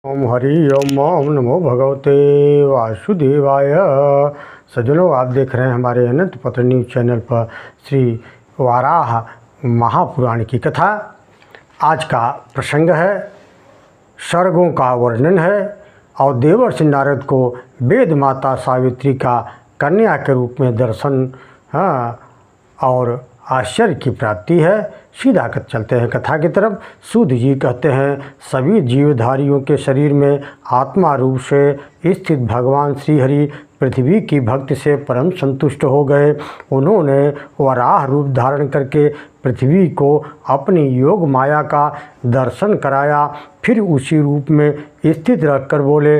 ओम हरि ओम नमो भगवते वासुदेवाय। सज्जनों, आप देख रहे हैं हमारे अनंत पत्र न्यूज चैनल पर श्री वाराह महापुराण की कथा। आज का प्रसंग है, सर्गों का वर्णन है और देवर्षि नारद को वेद माता सावित्री का कन्या के रूप में दर्शन और आश्चर्य की प्राप्ति है। सीधा चलते हैं कथा की तरफ। सूत जी कहते हैं, सभी जीवधारियों के शरीर में आत्मा रूप से स्थित भगवान श्रीहरि पृथ्वी की भक्ति से परम संतुष्ट हो गए। उन्होंने वराह रूप धारण करके पृथ्वी को अपनी योग माया का दर्शन कराया। फिर उसी रूप में स्थित रखकर बोले,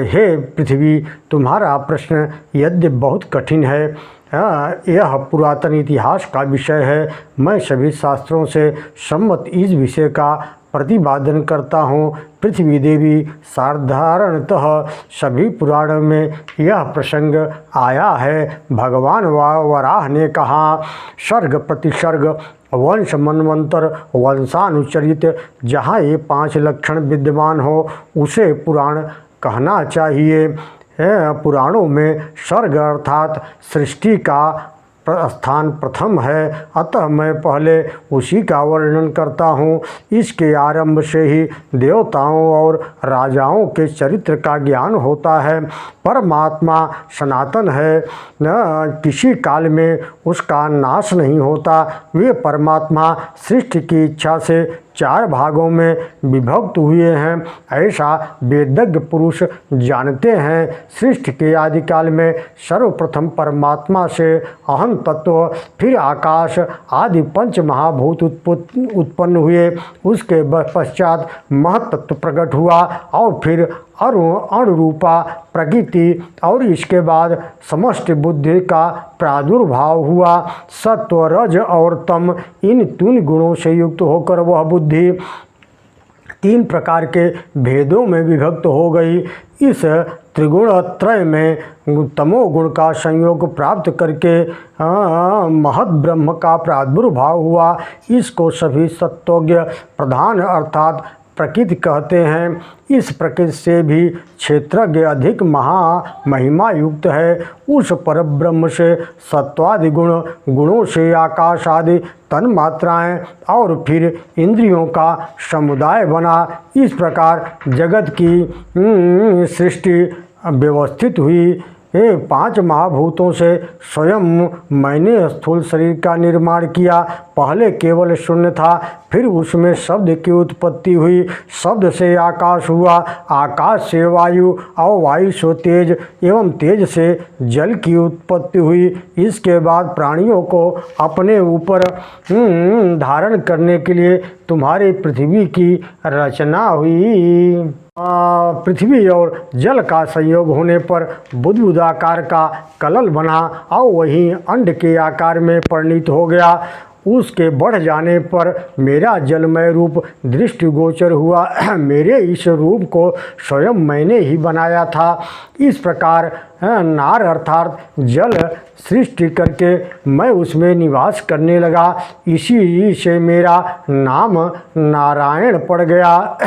हे पृथ्वी, तुम्हारा प्रश्न यद्य बहुत कठिन है, यह पुरातन इतिहास का विषय है। मैं सभी शास्त्रों से सम्मत इस विषय का प्रतिपादन करता हूँ। पृथ्वी देवी साधारणतः सभी पुराणों में यह प्रसंग आया है। भगवान वराह ने कहा, सर्ग प्रतिसर्ग वंश मनवंतर वंशानुचरित, जहाँ ये 5 लक्षण विद्यमान हो उसे पुराण कहना चाहिए। पुराणों में सर्ग अर्थात सृष्टि का स्थान प्रथम है, अतः मैं पहले उसी का वर्णन करता हूँ। इसके आरंभ से ही देवताओं और राजाओं के चरित्र का ज्ञान होता है। परमात्मा सनातन है, किसी काल में उसका नाश नहीं होता। वे परमात्मा सृष्टि की इच्छा से 4 भागों में विभक्त हुए हैं, ऐसा वेदज्ञ पुरुष जानते हैं। सृष्टि के आदिकाल में सर्वप्रथम परमात्मा से अहम तत्व, फिर आकाश आदि 5 महाभूत उत्पन्न हुए। उसके पश्चात महतत्व प्रकट हुआ और फिर अणुरूपा प्रकृति, और इसके बाद समष्टि बुद्धि का प्रादुर्भाव हुआ। सत्व, रज और तम, इन 3 गुणों से युक्त होकर वह बुद्धि 3 प्रकार के भेदों में विभक्त हो गई। इस त्रिगुणत्रय में तमोगुण का संयोग प्राप्त करके महद ब्रह्म का प्रादुर्भाव हुआ। इसको सभी सत्वज्ञ प्रधान अर्थात प्रकृति कहते हैं। इस प्रकृति से भी क्षेत्रज्ञ अधिक महिमा युक्त है। उस परब्रह्म से सत्वादि गुणों से आकाश आदि तन्मात्राएं और फिर इंद्रियों का समुदाय बना। इस प्रकार जगत की सृष्टि व्यवस्थित हुई। 5 महाभूतों से स्वयं मैंने स्थूल शरीर का निर्माण किया। पहले केवल शून्य था, फिर उसमें शब्द की उत्पत्ति हुई। शब्द से आकाश हुआ, आकाश से वायु और वायु से तेज, एवं तेज से जल की उत्पत्ति हुई। इसके बाद प्राणियों को अपने ऊपर धारण करने के लिए तुम्हारी पृथ्वी की रचना हुई। पृथ्वी और जल का संयोग होने पर बुदबुदाकार का कलल बना और वही अंड के आकार में परिणित हो गया। उसके बढ़ जाने पर मेरा जलमय रूप दृष्टिगोचर हुआ। मेरे इस रूप को स्वयं मैंने ही बनाया था। इस प्रकार नार अर्थात जल सृष्टि करके मैं उसमें निवास करने लगा। इसी से मेरा नाम नारायण पड़ गया।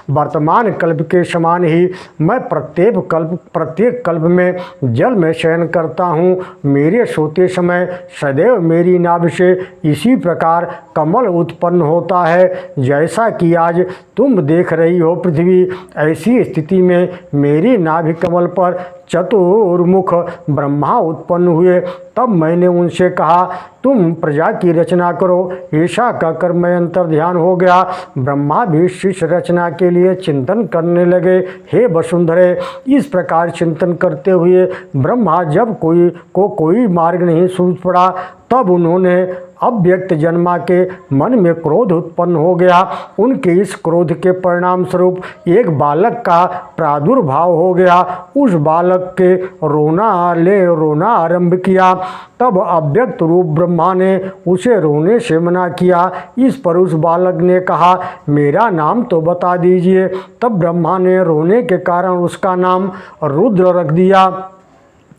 वर्तमान कल्प के समान ही मैं प्रत्येक कल्प में जल में शयन करता हूँ। मेरे सोते समय सदैव मेरी नाभि से इसी प्रकार कमल उत्पन्न होता है, जैसा कि आज तुम देख रही हो पृथ्वी। ऐसी स्थिति में मेरी नाभि कमल पर चतुर्मुख ब्रह्मा उत्पन्न हुए। तब मैंने उनसे कहा, तुम प्रजा की रचना करो। ऐसा कहकर मैं अंतर ध्यान हो गया। ब्रह्मा भी शिष्य रचना के लिए चिंतन करने लगे। हे वसुंधरे, इस प्रकार चिंतन करते हुए ब्रह्मा जब कोई मार्ग नहीं सूझ पड़ा, तब उन्होंने अव्यक्त जन्मा के मन में क्रोध उत्पन्न हो गया। उनके इस क्रोध के परिणाम स्वरूप एक बालक का प्रादुर्भाव हो गया। उस बालक के रोना आरंभ किया। तब अव्यक्त रूप ब्रह्मा ने उसे रोने से मना किया। इस पर उस बालक ने कहा, मेरा नाम तो बता दीजिए। तब ब्रह्मा ने रोने के कारण उसका नाम रुद्र रख दिया।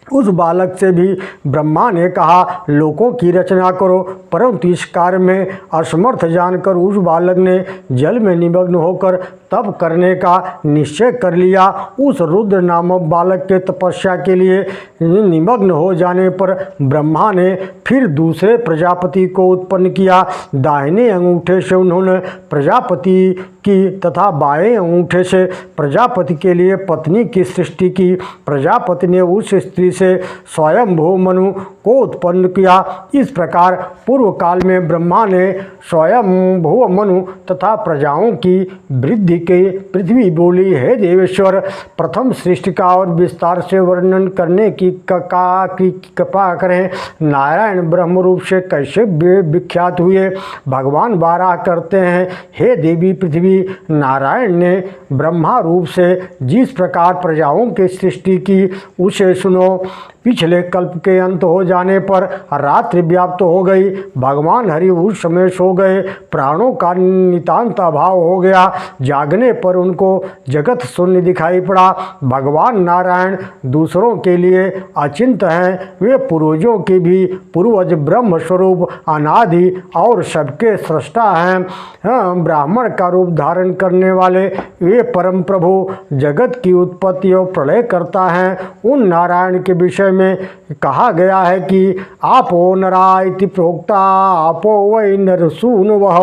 उस बालक से भी ब्रह्मा ने कहा, लोकों की रचना करो, परंतु इस कार्य में असमर्थ जानकर उस बालक ने जल में निमग्न होकर तप करने का निश्चय कर लिया। उस रुद्र नामक बालक के तपस्या के लिए निमग्न हो जाने पर ब्रह्मा ने फिर दूसरे प्रजापति को उत्पन्न किया। दाहिने अंगूठे से उन्होंने प्रजापति की तथा बाएं अंगूठे से प्रजापति के लिए पत्नी की सृष्टि की। प्रजापति ने उस स्त्री से स्वयंभू मनु को उत्पन्न किया। इस प्रकार पूर्व काल में ब्रह्मा ने स्वयंभू मनु तथा प्रजाओं की वृद्धि के पृथ्वी बोली, हे देवेश्वर, प्रथम सृष्टि का और विस्तार से वर्णन करने की कृपा करें। नारायण ब्रह्म रूप से कैसे विख्यात हुए? भगवान वाराह करते हैं, हे देवी पृथ्वी, नारायण ने ब्रह्मा रूप से जिस प्रकार प्रजाओं की सृष्टि की उसे सुनो। पिछले कल्प के अंत हो जाने पर रात्रि व्याप्त हो गई। भगवान हरि उस समय सो गए। प्राणों का नितांत अभाव हो गया। जागने पर उनको जगत शून्य दिखाई पड़ा। भगवान नारायण दूसरों के लिए अचिंत हैं। वे पूर्वजों के भी पूर्वज, ब्रह्म स्वरूप, अनादि और सबके सृष्टा हैं। ब्राह्मण का रूप धारण करने वाले वे परम प्रभु जगत की उत्पत्ति और प्रलय करता है। उन नारायण के विषय में कहा गया है कि आपो नरा इति प्रोक्ता, आपो वै नरसूनवः,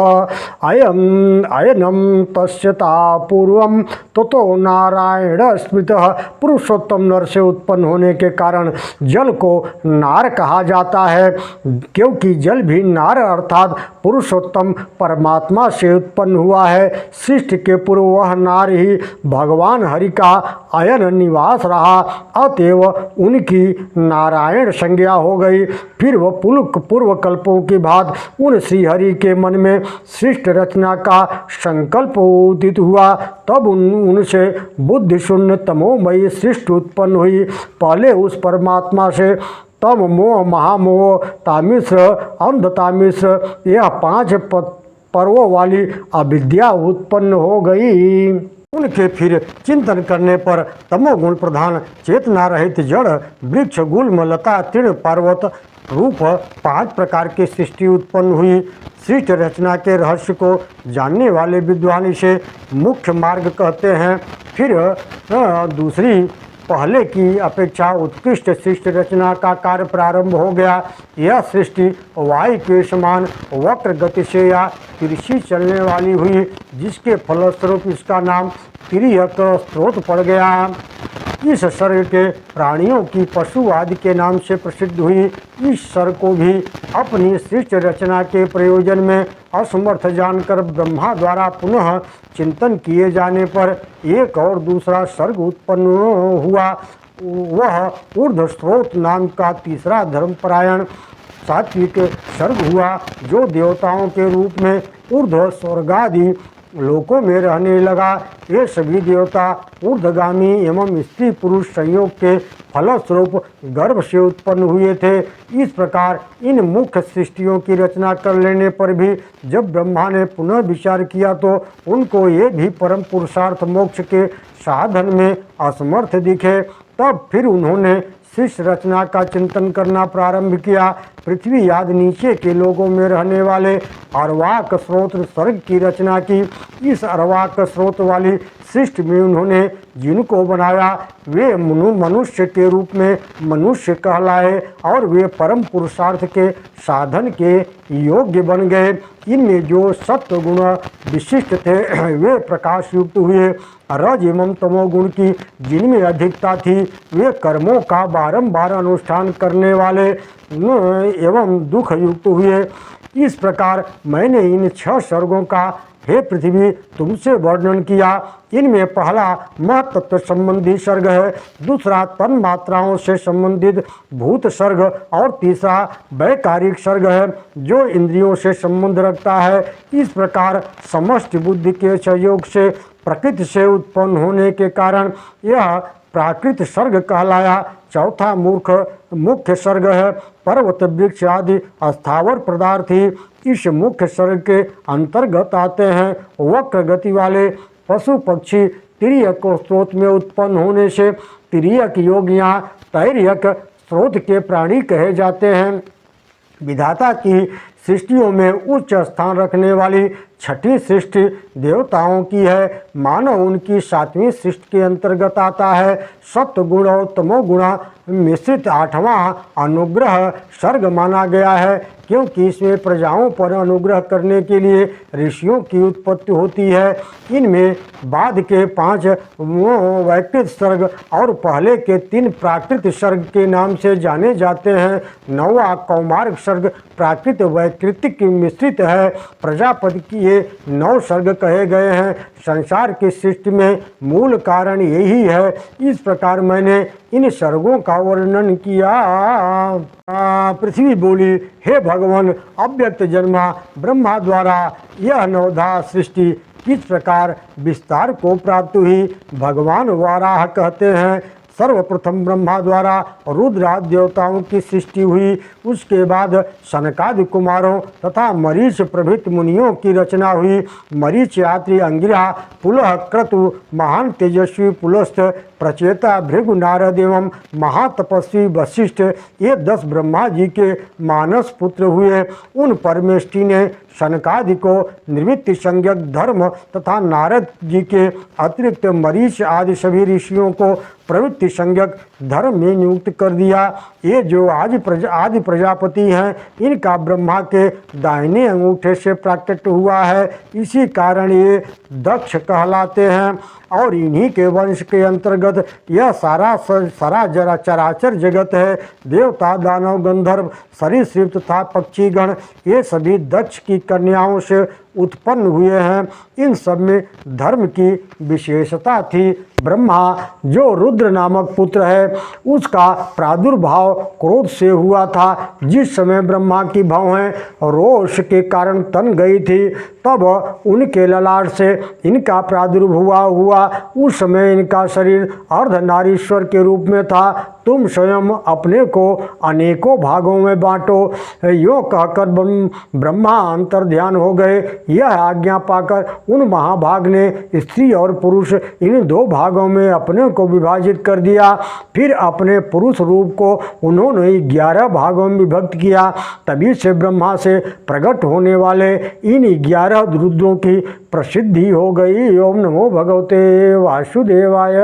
अयनम तस्यता पूर्वम ततो नारायण स्मृतः। पुरुषोत्तम नर से उत्पन्न होने के कारण जल को नार कहा जाता है, क्योंकि जल भी नार अर्थात पुरुषोत्तम परमात्मा से उत्पन्न हुआ है। सृष्टि के पूर्व वह नार ही भगवान हरि का अयन निवास रहा, अतएव उनकी नारायण संज्ञा हो गई। फिर वह पूर्व कल्पों की बात उन श्रीहरि के मन में सृष्ट रचना का संकल्प उदित हुआ। तब उनसे बुद्धि शून्य तमोमयी सृष्टि उत्पन्न हुई। पहले उस परमात्मा से तम, मोह, महामोह, तामिश्र, अंधतामिश्र, यह 5 पर्वों वाली अविद्या उत्पन्न हो गई। उनके फिर चिंतन करने पर तमोगुण प्रधान चेतना रहित जड़, वृक्ष, गुल्म, लता, तृण, पर्वत रूप 5 प्रकार की सृष्टि उत्पन्न हुई। सृष्टि रचना के रहस्य को जानने वाले विद्वान इसे मुख्य मार्ग कहते हैं। फिर दूसरी पहले की अपेक्षा उत्कृष्ट सृष्टि रचना का कार्य प्रारंभ हो गया। यह सृष्टि वायु के समान वक्र गति से या तिरछी चलने वाली हुई, जिसके फलस्वरूप इसका नाम तिर्यक स्रोत पड़ गया। इस सर्ग के प्राणियों की पशु आदि के नाम से प्रसिद्ध हुई। इस सर्ग को भी अपनी सृष्टि रचना के प्रयोजन में असमर्थ जानकर ब्रह्मा द्वारा पुनः चिंतन किए जाने पर एक और दूसरा सर्ग उत्पन्न हुआ। वह ऊर्ध्व स्रोत नाम का तीसरा धर्मपरायण सात्विक सर्ग हुआ, जो देवताओं के रूप में ऊर्ध्व स्वर्गादि लोकों में रहने लगा। ये सभी देवता ऊर्ध्वगामी एवं स्त्री पुरुष संयोग के फलस्वरूप गर्भ से उत्पन्न हुए थे। इस प्रकार इन मुख्य सृष्टियों की रचना कर लेने पर भी जब ब्रह्मा ने पुनः विचार किया तो उनको ये भी परम पुरुषार्थ मोक्ष के साधन में असमर्थ दिखे। तब फिर उन्होंने सृष्टि रचना का चिंतन करना प्रारंभ किया। पृथ्वी आदि नीचे के लोगों में रहने वाले अर्वाक स्रोत सर्ग की रचना की। इस अर्वाक स्रोत वाली सृष्टि में उन्होंने जिनको बनाया वे मनुष्य के रूप में मनुष्य कहलाए और वे परम पुरुषार्थ के साधन के योग्य बन गए। इनमें जो सत्व गुण विशिष्ट थे वे प्रकाश युक्त हुए। रज एवं तमोगुण की जिनमें अधिकता थी वे कर्मों का बारंबार अनुष्ठान करने वाले एवं दुख युक्त हुए। इस प्रकार मैंने इन 6 सर्गों का हे पृथ्वी तुमसे वर्णन किया। इनमें पहला महतत्व संबंधी सर्ग है, दूसरा तन मात्राओं से संबंधित भूत सर्ग और तीसरा वैकारिक सर्ग है जो इंद्रियों से संबंध रखता है। इस प्रकार समष्टि बुद्धि के सहयोग से प्रकृति से उत्पन्न होने के कारण यह प्राकृत सर्ग कहलाया। चौथा मुख्य सर्ग है पर्वत, वृक्ष आदि अस्थावर पदार्थ ही इस मुख्य सर्ग के अंतर्गत आते हैं। वक्र गति वाले पशु पक्षी तिर्यक स्रोत में उत्पन्न होने से तिर्यक योगियाँ तैर्यक स्रोत के प्राणी कहे जाते हैं। विधाता की सृष्टियों में उच्च स्थान रखने वाली छठी सृष्टि देवताओं की है। मानव उनकी सातवीं सृष्टि के अंतर्गत आता है। सत्व गुण और तमोगुण मिश्रित आठवां अनुग्रह सर्ग माना गया है, क्योंकि इसमें प्रजाओं पर अनुग्रह करने के लिए ऋषियों की उत्पत्ति होती है। इनमें बाद के 5 वैकृत सर्ग और पहले के 3 प्राकृत सर्ग के नाम से जाने जाते हैं। 9वां कौमार्ग सर्ग प्राकृत वैकृतिक मिश्रित है। प्रजापति की ये 9 सर्ग कहे गए हैं। संसार की सृष्टि में मूल कारण यही है। इस प्रकार मैंने इन सर्गों का वर्णन किया। पृथ्वी बोली, हे भगवान, अव्यक्त जन्मा ब्रह्मा द्वारा यह नवधा सृष्टि किस प्रकार विस्तार को प्राप्त हुई। भगवान वाराह कहते हैं, सर्वप्रथम ब्रह्मा द्वारा रुद्र आदि देवताओं की सृष्टि हुई। उसके बाद सनकादि कुमारों तथा मरीच प्रभृति मुनियों की रचना हुई। मरीच, यात्री, अंगिरा, पुलह, क्रतु, महान तेजस्वी पुलस्थ, प्रचेता, भृगु, नारद एवं महातपस्वी वशिष्ठ, ये 10 ब्रह्मा जी के मानस पुत्र हुए। उन परमेष्टि ने सनकादि को निवृत्ति संज्ञक धर्म तथा नारद जी के अतिरिक्त मरीच आदि सभी ऋषियों को प्रवृत्ति संज्ञक धर्म में नियुक्त कर दिया। ये जो आदि प्रजापति हैं, इनका ब्रह्मा के दाहिने अंगूठे से प्राकट्य हुआ है। इसी कारण ये दक्ष कहलाते हैं और इन्हीं के वंश के अंतर्गत यह सारा जरा चराचर जगत है। देवता, दानव, गंधर्व, सरीसृप तथा पक्षीगण, ये सभी दक्ष की कन्याओं से उत्पन्न हुए हैं। इन सब में धर्म की विशेषता थी। ब्रह्मा जो रुद्र नामक पुत्र है, उसका प्रादुर्भाव क्रोध से हुआ था। जिस समय ब्रह्मा की भौहें रोष के कारण तन गई थी, तब उनके ललाट से इनका प्रादुर्भाव हुआ। उस समय इनका शरीर अर्धनारीश्वर के रूप में था। तुम स्वयं अपने को अनेकों भागों में बांटो। यो कहकर ब्रह्मा अंतर्ध्यान हो गए। यह आज्ञा पाकर उन महाभाग ने स्त्री और पुरुष इन 2 भागों में अपने को विभाजित कर दिया। फिर अपने पुरुष रूप को उन्होंने 11 भागों में विभक्त किया। तभी से ब्रह्मा से प्रकट होने वाले इन 11 रुद्रों की प्रसिद्धि हो गई। ओम नमो भगवते वासुदेवाय।